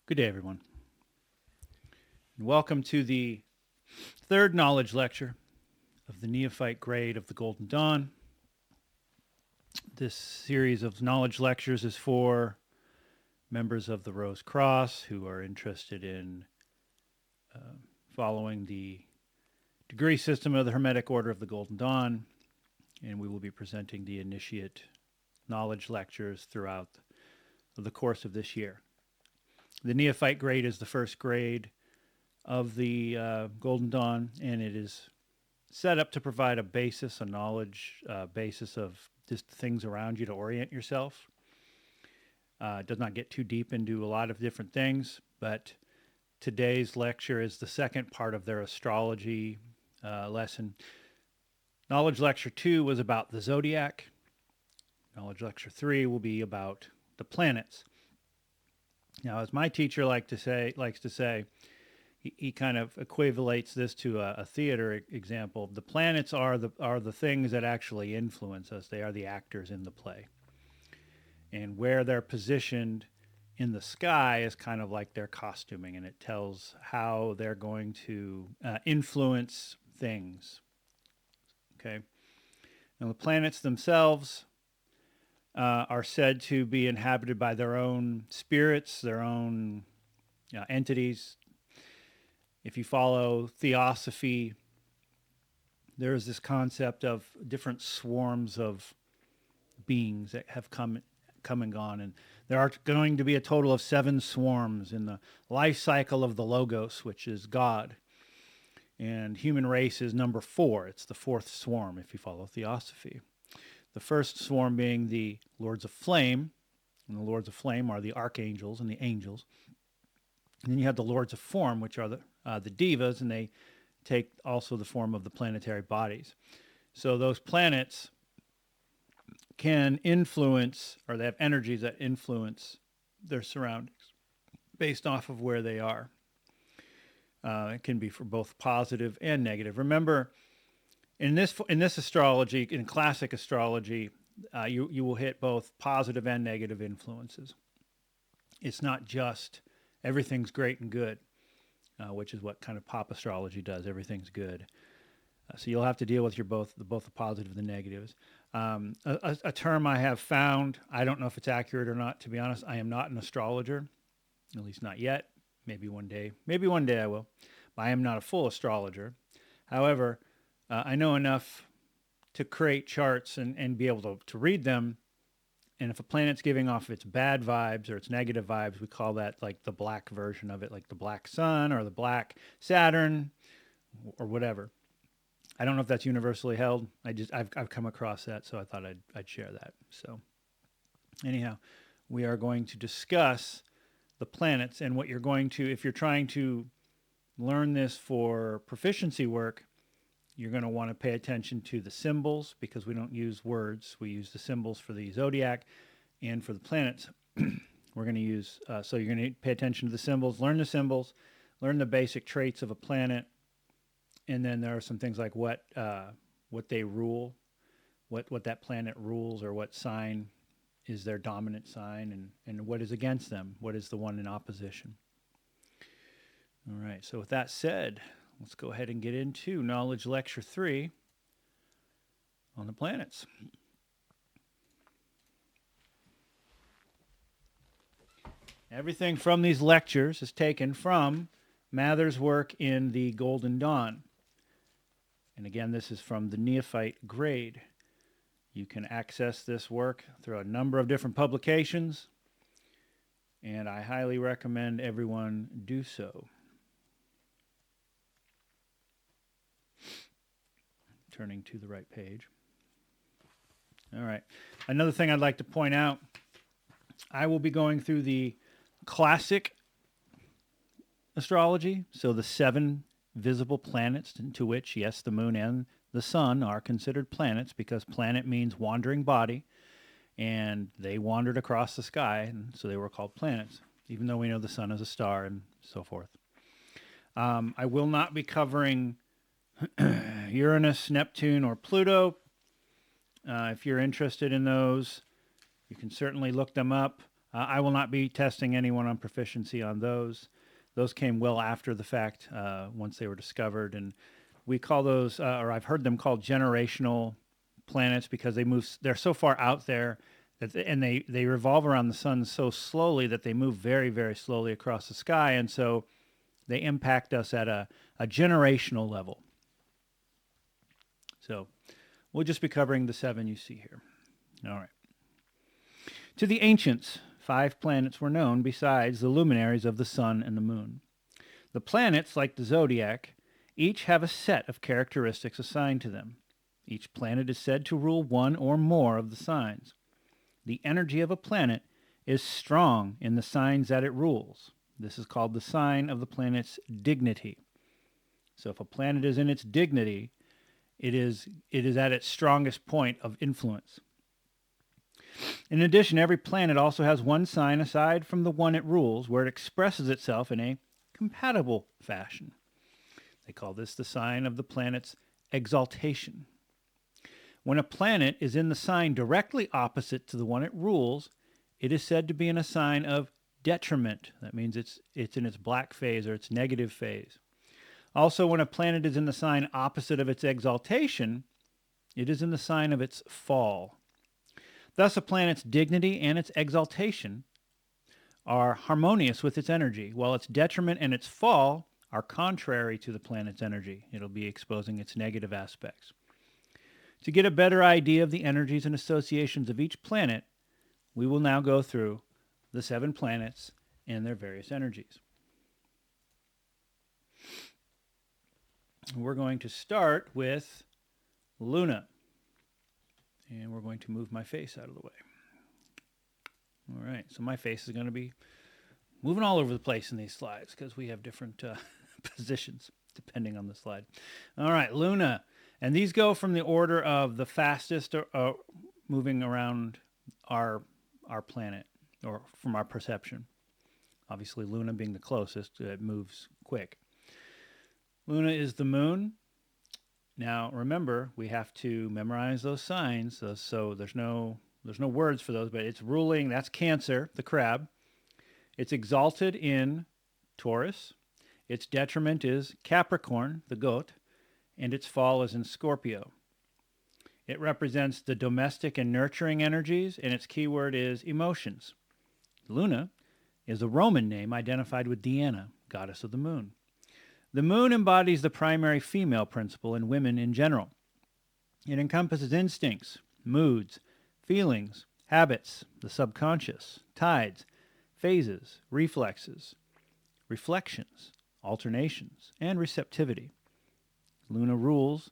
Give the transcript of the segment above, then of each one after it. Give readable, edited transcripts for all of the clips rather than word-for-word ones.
Good day, everyone, and welcome to the third knowledge lecture of the Neophyte grade of the Golden Dawn. This series of knowledge lectures is for members of the Rose Cross who are interested in following the degree system of the Hermetic Order of the Golden Dawn, and we will be presenting the initiate knowledge lectures throughout the course of this year. The Neophyte grade is the first grade of the Golden Dawn, and it is set up to provide a basis, a knowledge basis of just things around you to orient yourself. It does not get too deep into a lot of different things, but today's lecture is the second part of their astrology lesson. Knowledge lecture 2 was about the zodiac. Knowledge lecture 3 will be about the planets. Now, as my teacher likes to say, he kind of equivalates this to a theater example. The planets are the things that actually influence us. They are the actors in the play, and where they're positioned in the sky is kind of like their costuming, and it tells how they're going to influence things. Okay. Now, the planets themselves are said to be inhabited by their own spirits, their own entities. If you follow theosophy, there is this concept of different swarms of beings that have come and gone, and there are going to be a total of 7 swarms in the life cycle of the Logos, which is God. And human race is number 4. It's the 4th swarm if you follow theosophy. The first swarm being the Lords of Flame, and the Lords of Flame are the archangels and the angels. And then you have the Lords of Form, which are the devas, and they take also the form of the planetary bodies. So those planets can influence, or they have energies that influence their surroundings based off of where they are. It can be for both positive and negative. Remember, in this astrology, in classic astrology, you will hit both positive and negative influences. It's not just everything's great and good, which is what kind of pop astrology does. Everything's good. So you'll have to deal with both the positive and the negatives. A term I have found, I don't know if it's accurate or not, to be honest. I am not an astrologer, at least not yet. Maybe one day I will. But I am not a full astrologer. However, I know enough to create charts and be able to read them. And if a planet's giving off its bad vibes or its negative vibes, we call that like the black version of it, like the black sun or the black Saturn or whatever. I don't know if that's universally held. I've come across that, so I thought I'd share that. So anyhow, we are going to discuss the planets and what you're going to, if you're trying to learn this for proficiency work, you're going to want to pay attention to the symbols, because we don't use words. We use the symbols for the zodiac and for the planets. We're going to use, so you're going to pay attention to the symbols, learn the symbols, learn the basic traits of a planet. And then there are some things like what they rule, what that planet rules, or what sign is their dominant sign, and what is against them, what is the one in opposition. All right, so with that said, let's go ahead and get into Knowledge Lecture 3 on the planets. Everything from these lectures is taken from Mather's work in the Golden Dawn. And again, this is from the Neophyte grade. You can access this work through a number of different publications, and I highly recommend everyone do so. Turning to the right page. All right. Another thing I'd like to point out, I will be going through the classic astrology, so the 7 visible planets, to which, yes, the moon and the sun are considered planets, because planet means wandering body, and they wandered across the sky, and so they were called planets, even though we know the sun is a star and so forth. I will not be covering Uranus, Neptune, or Pluto. If you're interested in those, you can certainly look them up. I will not be testing anyone on proficiency on those. Those came well after the fact, once they were discovered, and we call those, or I've heard them called generational planets because they move. They're so far out there that, and they revolve around the sun so slowly that they move very very slowly across the sky, and so they impact us at a generational level. So we'll just be covering the 7 you see here. All right. To the ancients, 5 planets were known besides the luminaries of the sun and the moon. The planets, like the zodiac, each have a set of characteristics assigned to them. Each planet is said to rule one or more of the signs. The energy of a planet is strong in the signs that it rules. This is called the sign of the planet's dignity. So if a planet is in its dignity, it is at its strongest point of influence. In addition, every planet also has one sign aside from the one it rules, where it expresses itself in a compatible fashion. They call this the sign of the planet's exaltation. When a planet is in the sign directly opposite to the one it rules, it is said to be in a sign of detriment. That means it's in its black phase or its negative phase. Also, when a planet is in the sign opposite of its exaltation, it is in the sign of its fall. Thus, a planet's dignity and its exaltation are harmonious with its energy, while its detriment and its fall are contrary to the planet's energy. It'll be exposing its negative aspects. To get a better idea of the energies and associations of each planet, we will now go through the 7 planets and their various energies. We're going to start with Luna. And we're going to move my face out of the way. All right, so my face is going to be moving all over the place in these slides because we have different positions depending on the slide. All right, Luna. And these go from the order of the fastest moving around our planet, or from our perception. Obviously, Luna being the closest, it moves quick. Luna is the moon. Now, remember, we have to memorize those signs, so there's no words for those, but it's ruling, that's Cancer, the crab. It's exalted in Taurus. Its detriment is Capricorn, the goat, and its fall is in Scorpio. It represents the domestic and nurturing energies, and its keyword is emotions. Luna is a Roman name identified with Diana, goddess of the moon. The moon embodies the primary female principle in women in general. It encompasses instincts, moods, feelings, habits, the subconscious, tides, phases, reflexes, reflections, alternations, and receptivity. Luna rules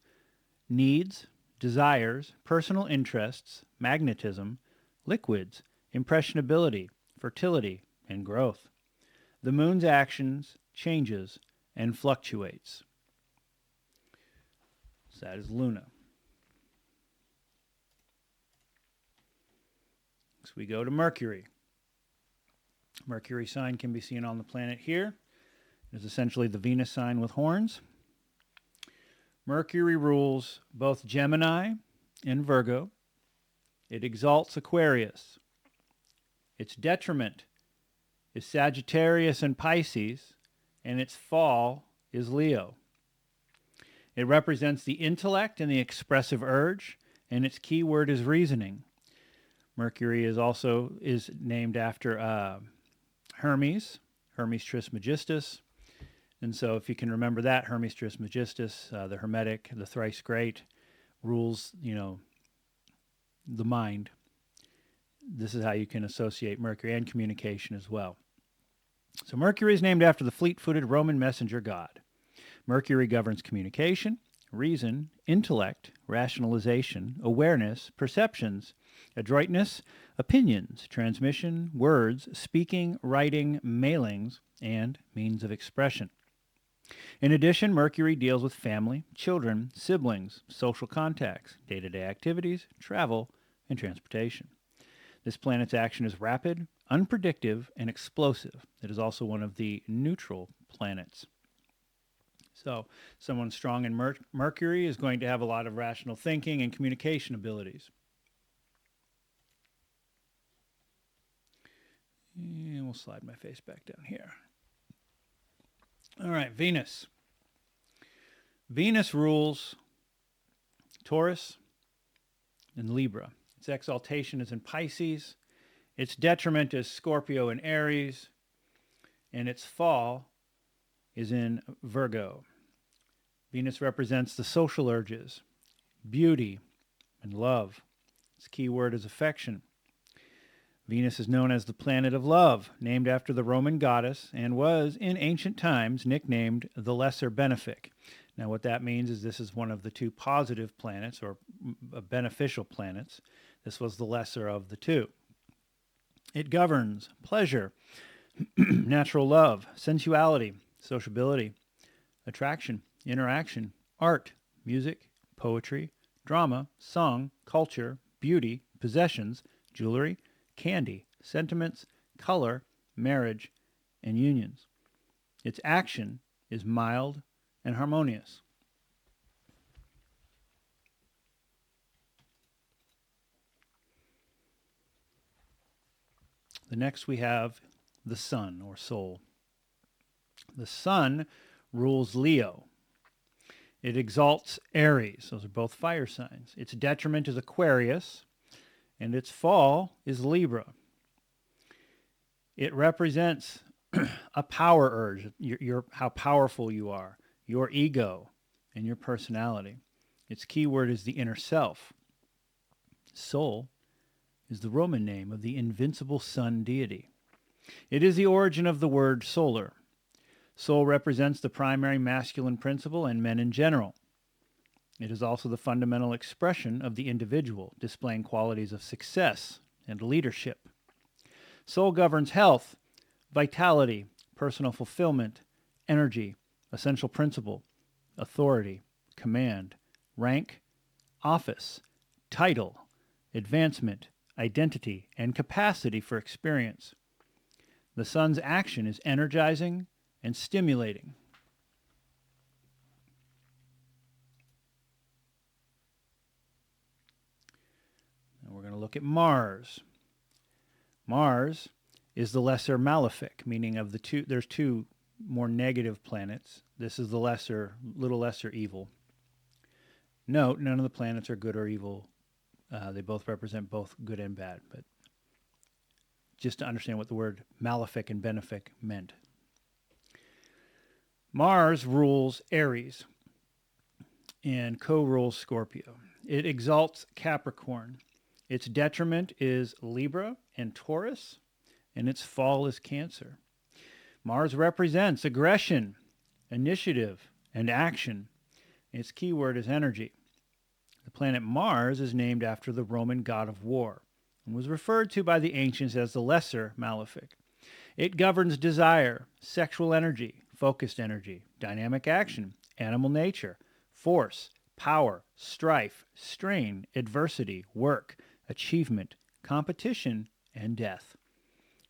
needs, desires, personal interests, magnetism, liquids, impressionability, fertility, and growth. The moon's actions, changes, and fluctuates. So that is Luna. Next we go to Mercury. Mercury sign can be seen on the planet here. It is essentially the Venus sign with horns. Mercury rules both Gemini and Virgo. It exalts Aquarius. Its detriment is Sagittarius and Pisces, and its fall is Leo. It represents the intellect and the expressive urge, and its key word is reasoning. Mercury is named after Hermes Trismegistus. And so if you can remember that, Hermes Trismegistus, the Hermetic, the thrice great, rules, the mind. This is how you can associate Mercury and communication as well. So Mercury is named after the fleet-footed Roman messenger god. Mercury governs communication, reason, intellect, rationalization, awareness, perceptions, adroitness, opinions, transmission, words, speaking, writing, mailings, and means of expression. In addition, Mercury deals with family, children, siblings, social contacts, day-to-day activities, travel, and transportation. This planet's action is rapid, unpredictable, and explosive. It is also one of the neutral planets. So someone strong in Mercury is going to have a lot of rational thinking and communication abilities. we'll slide my face back down here. All right, Venus. Venus rules Taurus and Libra. Its exaltation is in Pisces. Its detriment is Scorpio and Aries. And its fall is in Virgo. Venus represents the social urges, beauty, and love. Its key word is affection. Venus is known as the planet of love, named after the Roman goddess, and was, in ancient times, nicknamed the Lesser Benefic. Now, what that means is this is one of the two positive planets, or beneficial planets. This was the lesser of the two. It governs pleasure, natural love, sensuality, sociability, attraction, interaction, art, music, poetry, drama, song, culture, beauty, possessions, jewelry, candy, sentiments, color, marriage, and unions. Its action is mild and harmonious. The next we have the sun, or soul. The sun rules Leo. It exalts Aries. Those are both fire signs. Its detriment is Aquarius, and its fall is Libra. It represents a power urge, how powerful you are, your ego, and your personality. Its key word is the inner self. Sol is the Roman name of the invincible sun deity. It is the origin of the word solar. Sol represents the primary masculine principle and men in general. It is also the fundamental expression of the individual, displaying qualities of success and leadership. Sol governs health, vitality, personal fulfillment, energy, essential principle, authority, command, rank, office, title, advancement, identity, and capacity for experience. The sun's action is energizing and stimulating. Now we're going to look at Mars. Mars is the lesser malefic, meaning of the two, there's two more negative planets. This is the little lesser evil. Note, none of the planets are good or evil. They both represent both good and bad, but just to understand what the word malefic and benefic meant. Mars rules Aries and co-rules Scorpio. It exalts Capricorn. Its detriment is Libra and Taurus, and its fall is Cancer. Mars represents aggression, initiative, and action. Its key word is energy. The planet Mars is named after the Roman god of war and was referred to by the ancients as the Lesser Malefic. It governs desire, sexual energy, focused energy, dynamic action, animal nature, force, power, strife, strain, adversity, work, achievement, competition, and death.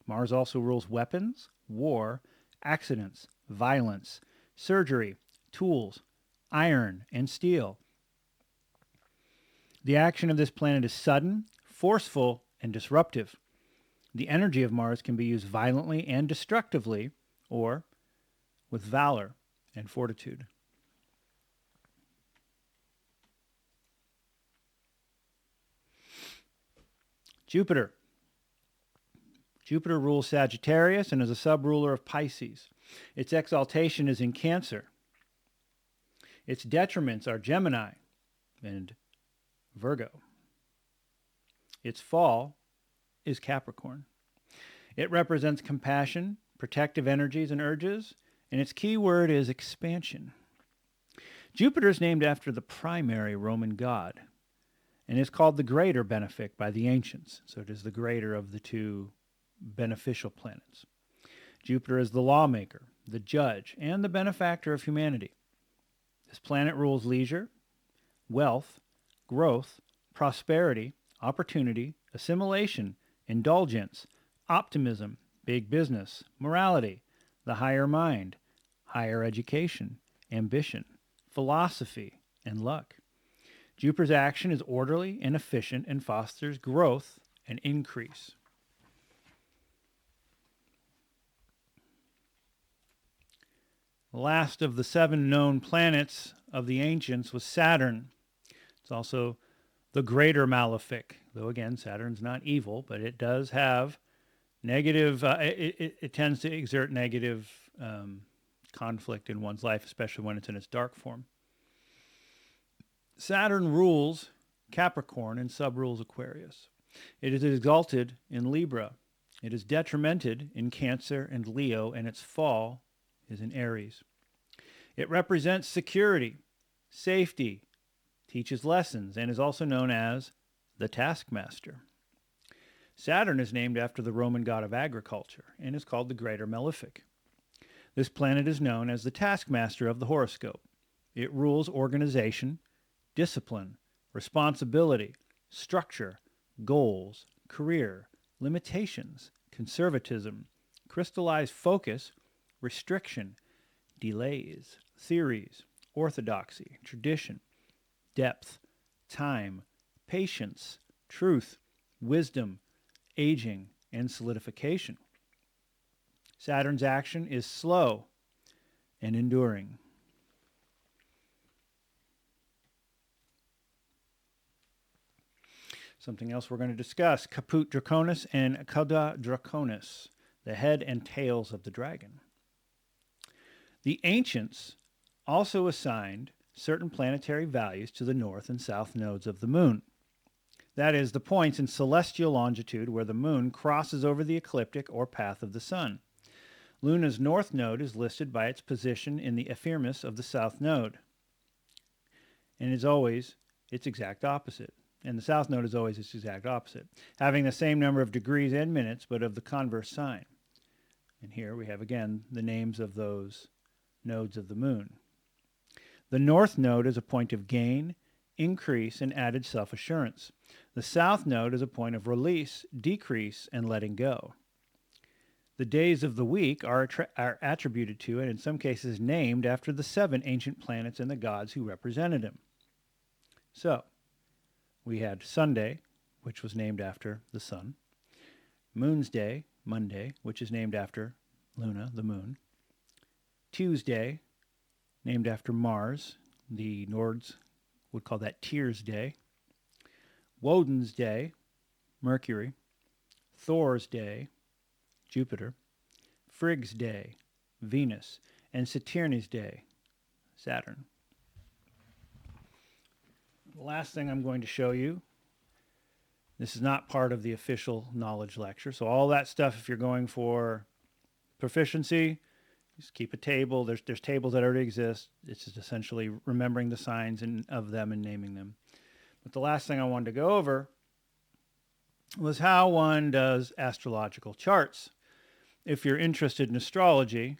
Mars also rules weapons, war, accidents, violence, surgery, tools, iron, and steel. The action of this planet is sudden, forceful, and disruptive. The energy of Mars can be used violently and destructively, or with valor and fortitude. Jupiter. Jupiter rules Sagittarius and is a sub-ruler of Pisces. Its exaltation is in Cancer. Its detriments are Gemini and Virgo. Its fall is Capricorn. It represents compassion, protective energies and urges, and its key word is expansion. Jupiter is named after the primary Roman god and is called the greater benefic by the ancients. So it is the greater of the two beneficial planets. Jupiter is the lawmaker, the judge, and the benefactor of humanity. This planet rules leisure, wealth, growth, prosperity, opportunity, assimilation, indulgence, optimism, big business, morality, the higher mind, higher education, ambition, philosophy, and luck. Jupiter's action is orderly and efficient and fosters growth and increase. The last of the 7 known planets of the ancients was Saturn. It's also the greater malefic, though again, Saturn's not evil, but it does have negative, it tends to exert negative conflict in one's life, especially when it's in its dark form. Saturn rules Capricorn and subrules Aquarius. It is exalted in Libra. It is detrimented in Cancer and Leo, and its fall is in Aries. It represents security, safety, teaches lessons, and is also known as the taskmaster. Saturn is named after the Roman god of agriculture and is called the Greater Malefic. This planet is known as the taskmaster of the horoscope. It rules organization, discipline, responsibility, structure, goals, career, limitations, conservatism, crystallized focus, restriction, delays, theories, orthodoxy, tradition, depth, time, patience, truth, wisdom, aging, and solidification. Saturn's action is slow and enduring. Something else we're going to discuss, Caput Draconis and Cauda Draconis, the head and tails of the dragon. The ancients also assigned certain planetary values to the north and south nodes of the moon. That is, the points in celestial longitude where the moon crosses over the ecliptic or path of the sun. Luna's north node is listed by its position in the ephemeris of the south node, and is always its exact opposite. And the south node is always its exact opposite, having the same number of degrees and minutes, but of the converse sign. And here we have again the names of those nodes of the moon. The north node is a point of gain, increase, and added self-assurance. The south node is a point of release, decrease, and letting go. The days of the week are attributed to, and in some cases named, after the 7 ancient planets and the gods who represented them. So, we had Sunday, which was named after the sun. Moon's Day, Monday, which is named after Luna, the moon. Tuesday, named after Mars. The Nords would call that Tears Day. Woden's Day, Mercury. Thor's Day, Jupiter. Frigg's Day, Venus. And Saturn's Day, Saturn. The last thing I'm going to show you, this is not part of the official knowledge lecture, so all that stuff, if you're going for proficiency, just keep a table. There's tables that already exist. It's just essentially remembering the signs of them and naming them. But the last thing I wanted to go over was how one does astrological charts. If you're interested in astrology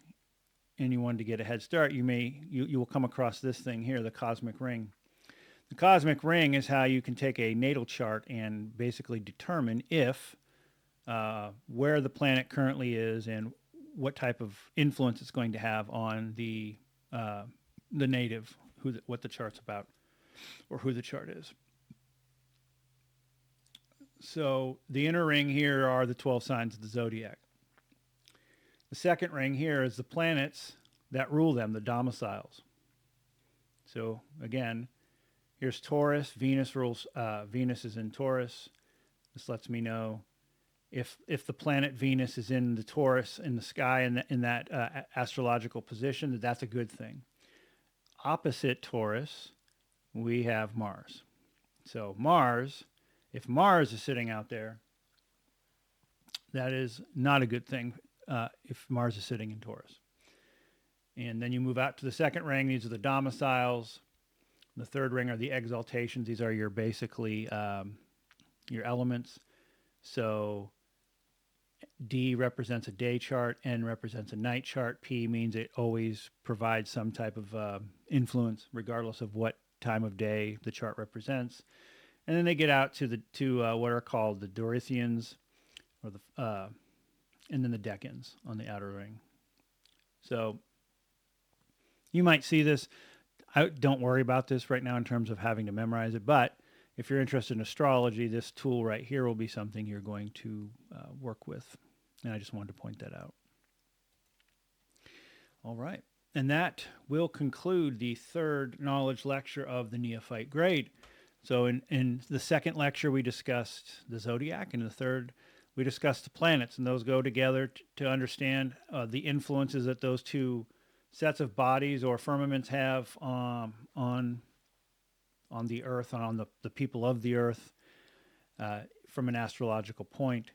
and you wanted to get a head start, you will come across this thing here, the cosmic ring. The cosmic ring is how you can take a natal chart and basically determine if where the planet currently is and what type of influence it's going to have on the native, what the chart's about, or who the chart is. So the inner ring here are the 12 signs of the zodiac. The second ring here is the planets that rule them, the domiciles. So again, here's Taurus. Venus rules. Venus is in Taurus. This lets me know if the planet Venus is in the Taurus in the sky in that astrological position, that's a good thing. Opposite Taurus, we have Mars. So Mars, if Mars is sitting out there, that is not a good thing if Mars is sitting in Taurus. And then you move out to the second ring. These are the domiciles. The third ring are the exaltations. These are your basically your elements. So D represents a day chart, N represents a night chart, P means it always provides some type of influence regardless of what time of day the chart represents. And then they get out to what are called the Dorythians, or and then the Decans on the outer ring. So you might see this. Don't worry about this right now in terms of having to memorize it, but if you're interested in astrology, this tool right here will be something you're going to work with. And I just wanted to point that out. All right. And that will conclude the third knowledge lecture of the Neophyte grade. So in the second lecture, we discussed the zodiac. In the third, we discussed the planets. And those go together to understand the influences that those two sets of bodies or firmaments have on the Earth, on the people of the Earth from an astrological point.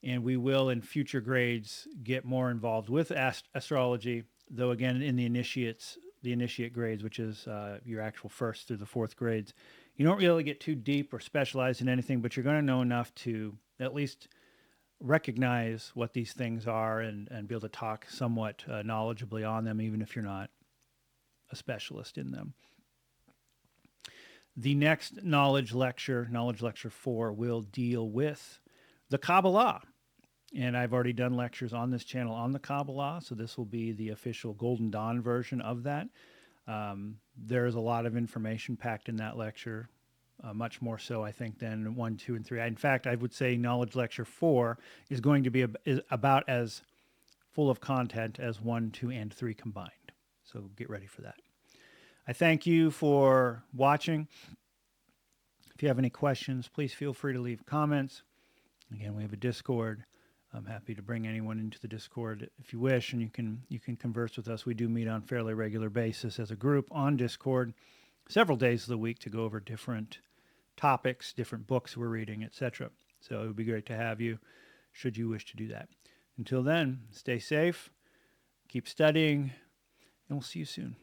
And we will, in future grades, get more involved with astrology, though again, in the initiate grades, which is your actual first through the fourth grades, you don't really get too deep or specialized in anything, but you're going to know enough to at least recognize what these things are and be able to talk somewhat knowledgeably on them, even if you're not a specialist in them. The next knowledge lecture 4, will deal with the Kabbalah. And I've already done lectures on this channel on the Kabbalah, so this will be the official Golden Dawn version of that. There's a lot of information packed in that lecture, much more so, I think, than 1, 2, and 3. In fact, I would say knowledge lecture 4 is going to be is about as full of content as 1, 2, and 3 combined. So get ready for that. I thank you for watching. If you have any questions, please feel free to leave comments. Again, we have a Discord. I'm happy to bring anyone into the Discord if you wish, and you can converse with us. We do meet on a fairly regular basis as a group on Discord, several days of the week, to go over different topics, different books we're reading, etc. So it would be great to have you should you wish to do that. Until then, stay safe, keep studying, and we'll see you soon.